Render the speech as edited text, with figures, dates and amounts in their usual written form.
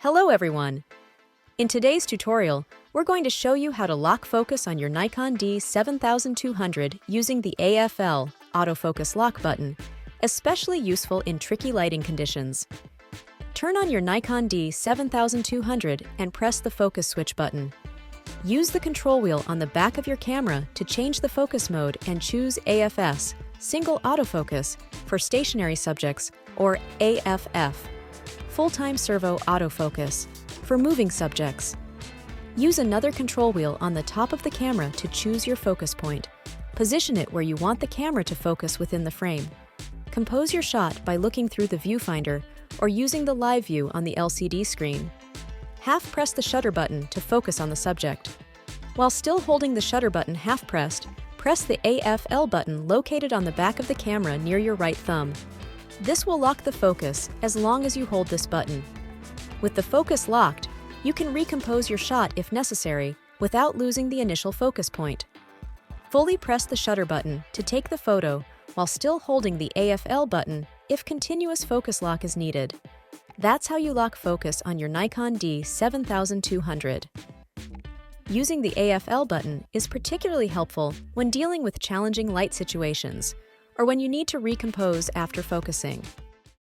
Hello everyone! In today's tutorial, we're going to show you how to lock focus on your Nikon D7200 using the AFL autofocus lock button, especially useful in tricky lighting conditions. Turn on your Nikon D7200 and press the focus switch button. Use the control wheel on the back of your camera to change the focus mode and choose AFS, single autofocus, for stationary subjects, or AFF, full-time servo autofocus, for moving subjects. Use another control wheel on the top of the camera to choose your focus point. Position it where you want the camera to focus within the frame. Compose your shot by looking through the viewfinder or using the live view on the LCD screen. Half-press the shutter button to focus on the subject. While still holding the shutter button half-pressed, press the AFL button located on the back of the camera near your right thumb. This will lock the focus as long as you hold this button. With the focus locked, you can recompose your shot if necessary without losing the initial focus point. Fully press the shutter button to take the photo while still holding the AFL button if continuous focus lock is needed. That's how you lock focus on your Nikon D7200. Using the AFL button is particularly helpful when dealing with challenging light situations or when you need to recompose after focusing.